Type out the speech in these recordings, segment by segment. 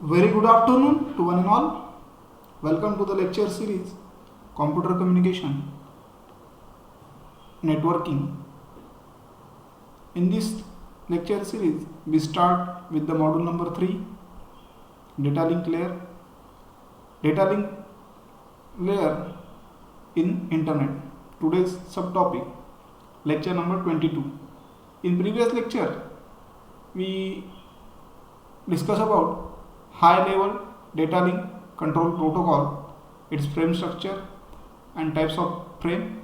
Very good afternoon to one and all. Welcome to the lecture series Computer Communication Networking. In this lecture series, we start with the module number 3, Data Link Layer. Data Link Layer in Internet. Today's subtopic, lecture number 22. In previous lecture, we discussed about high level data link control protocol, its frame structure and types of frame,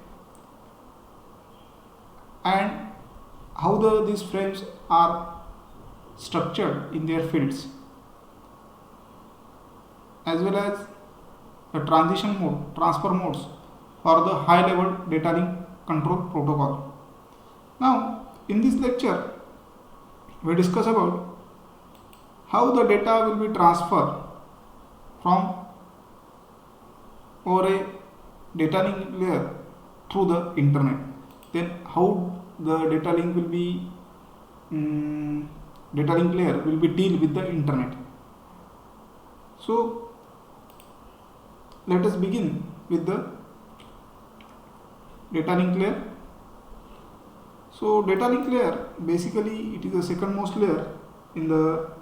and how these frames are structured in their fields, as well as the transition mode, transfer modes for the high level data link control protocol. Now in this lecture we discuss about how the data will be transferred from over a data link layer through the internet. Then how the data link layer will be deal with the internet. So let us begin with the data link layer. So data link layer, basically it is the second most layer in the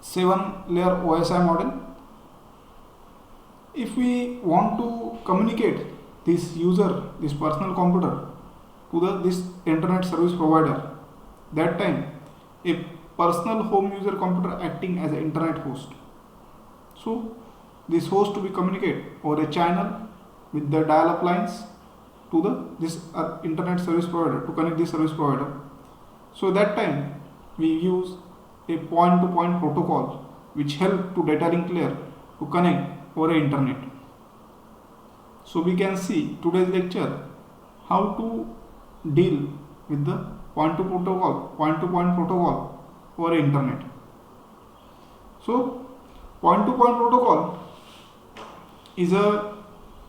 7-layer OSI model. If we want to communicate this personal computer to this internet service provider, that time a personal home user computer acting as an internet host. So this host to be communicate over a channel with the dial-up lines to this internet service provider, to connect this service provider. So that time we use a point-to-point protocol which help to data link layer to connect over internet. So we can see today's lecture how to deal with the point-to-point protocol over internet. So point-to-point protocol is a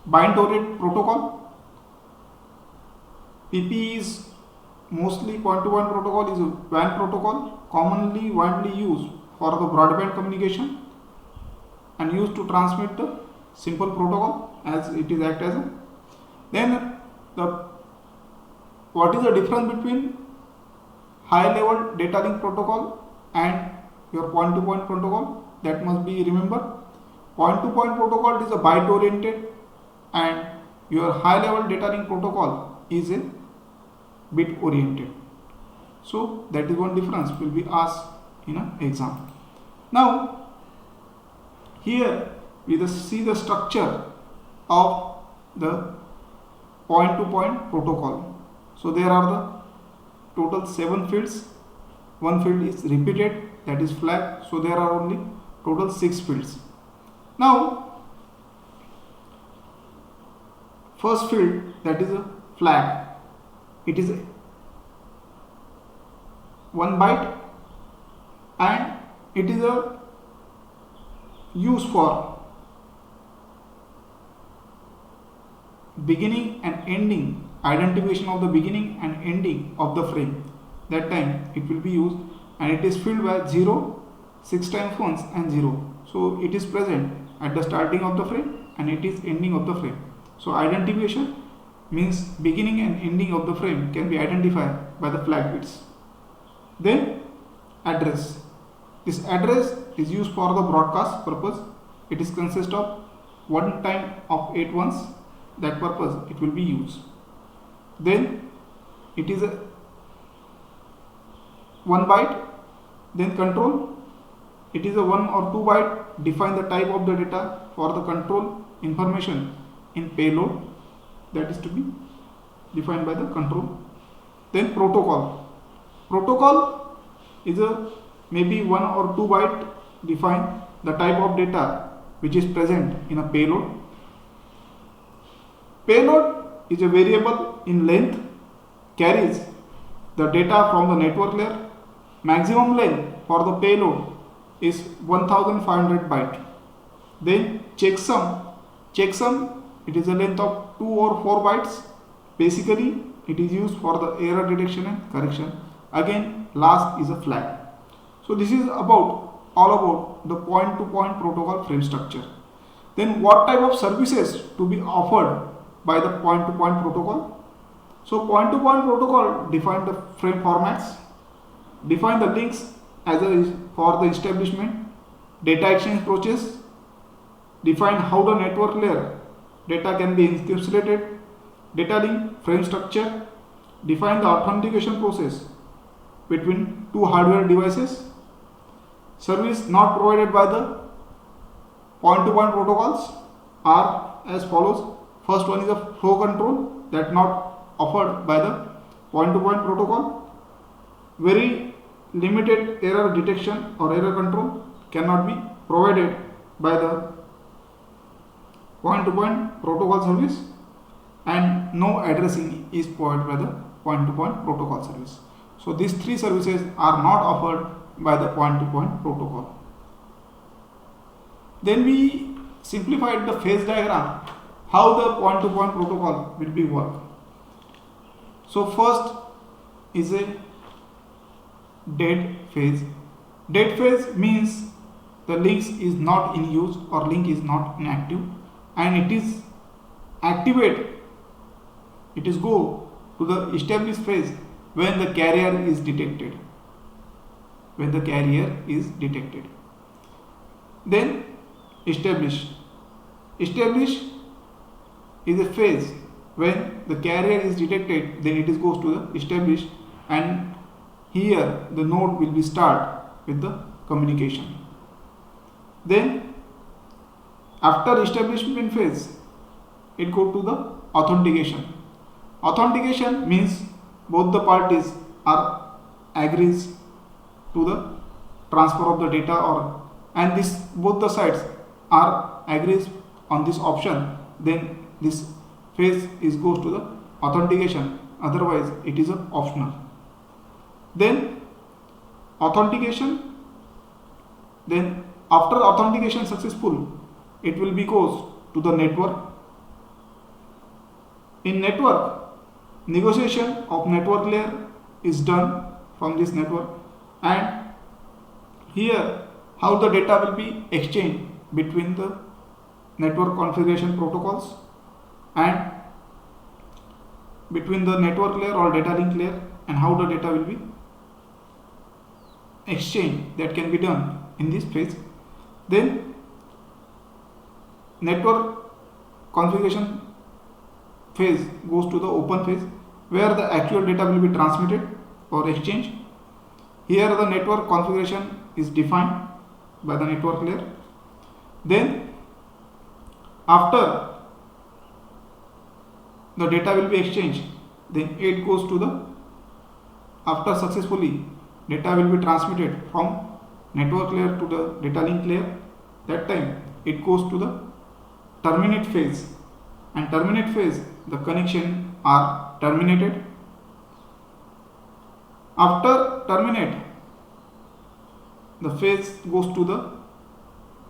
bind-oriented protocol. PP is mostly point-to-point protocol is a WAN protocol, commonly widely used for the broadband communication and used to transmit the simple protocol as it is act as a. Then what is the difference between high level data link protocol and your point-to-point protocol? That must be remembered. Point-to-point protocol is a byte oriented and your high level data link protocol is a bit oriented. So that is one difference will be asked in an exam. Now here we just see the structure of the point-to-point protocol. So there are the total 7 fields. One field is repeated, that is flag. So there are only total 6 fields. Now first field, that is a flag. It is 1 byte and it is a use for beginning and ending, identification of the beginning and ending of the frame. That time it will be used, and it is filled by 0, 6 times once and 0. So it is present at the starting of the frame and it is ending of the frame. So identification means beginning and ending of the frame can be identified by the flag bits. Then address. This address is used for the broadcast purpose. It is consist of 1 time of 8 ones. That purpose it will be used. Then it is a 1 byte. Then control. It is a 1 or 2 byte. Define the type of the data for the control information in payload. That is to be defined by the control. Then protocol. Protocol is a maybe 1 or 2 byte define the type of data which is present in a payload. Payload is a variable in length, carries the data from the network layer. Maximum length for the payload is 1500 byte. Then checksum, it is a length of 2 or 4 bytes. Basically it is used for the error detection and correction. Again, last is a flag. So this is about all about the point-to-point protocol frame structure. Then what type of services to be offered by the point-to-point protocol? So point-to-point protocol define the frame formats, define the links as for the establishment, data exchange process, define how the network layer data can be encapsulated, data link frame structure, define the authentication process between two hardware devices. Service not provided by the point-to-point protocols are as follows. First one is a flow control that not offered by the point-to-point protocol. Very limited error detection or error control cannot be provided by the point-to-point protocol service, and no addressing is provided by the point-to-point protocol service. So these three services are not offered by the point-to-point protocol. Then we simplified the phase diagram how the point-to-point protocol will be work. So first is a dead phase. Dead phase means the links is not in use or link is not inactive, and it is activate, it is go to the established phase when the carrier is detected. When the carrier is detected. Then establish. Establish is a phase when the carrier is detected, then it is goes to the establish, and here the node will be start with the communication. Then after establishment phase, it go to the authentication. Authentication means both the parties are agrees to the transfer of the data, or and this both the sides are agrees on this option, then this phase is goes to the authentication, otherwise it is a optional. Then authentication, then after authentication successful, it will be goes to the network. In network, negotiation of network layer is done from this network, and here how the data will be exchanged between the network configuration protocols and between the network layer or data link layer, and how the data will be exchanged, that can be done in this phase. Then network configuration phase goes to the open phase where the actual data will be transmitted or exchanged. Here the network configuration is defined by the network layer. Then after the data will be exchanged, then it goes to the, after successfully data will be transmitted from network layer to the data link layer, that time it goes to the terminate phase, and terminate phase the connection are terminated. After terminate, the phase goes to the,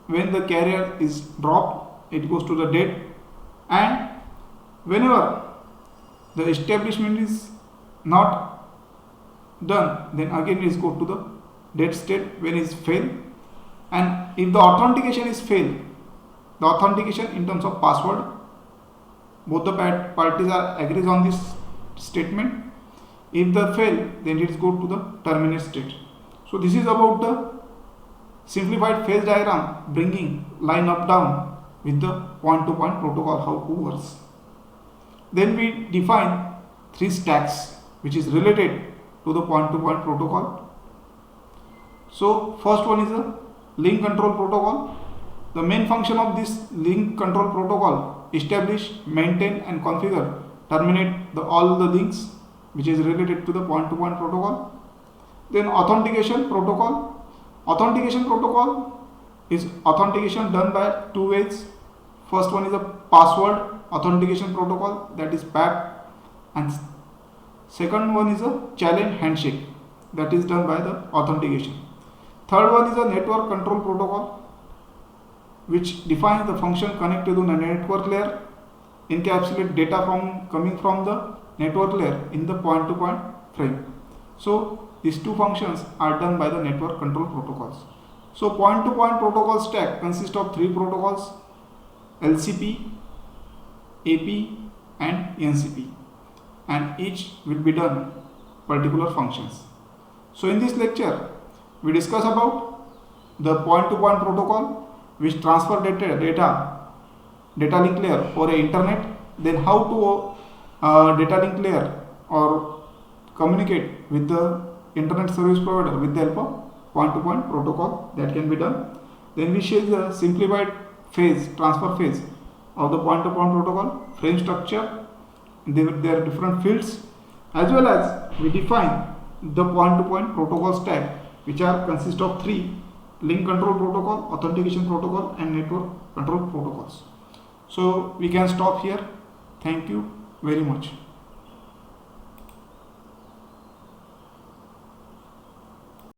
when the carrier is dropped, it goes to the dead, and whenever the establishment is not done, then again it is go to the dead state when it is fail. And if the authentication is fail, the authentication in terms of password, both the parties are agrees on this statement. If the fail, then it is go to the terminate state. So this is about the simplified phase diagram, bringing line up down with the point-to-point protocol, how it works. Then we define three stacks which is related to the point-to-point protocol. So first one is a link control protocol. The main function of this link control protocol: establish, maintain and configure, terminate all the links which is related to the point-to-point protocol. Then authentication protocol. Authentication protocol is authentication done by two ways. First one is a password authentication protocol, that is PAP, and second one is a challenge handshake, that is done by the authentication. Third one is a network control protocol, which defines the function connected to the network layer, encapsulate data from coming from the network layer in the point-to-point frame. So these two functions are done by the network control protocols. So point-to-point protocol stack consists of three protocols: LCP, AP and NCP, and each will be done particular functions. So in this lecture we discuss about the point-to-point protocol which transfer data link layer over a internet, then how to data link layer or communicate with the internet service provider with the help of point-to-point protocol that can be done. Then we show the simplified transfer phase of the point-to-point protocol, frame structure, there are different fields, as well as we define the point-to-point protocol stack, which are consist of three: link control protocol, authentication protocol and network control protocols. So we can stop here. Thank you very much.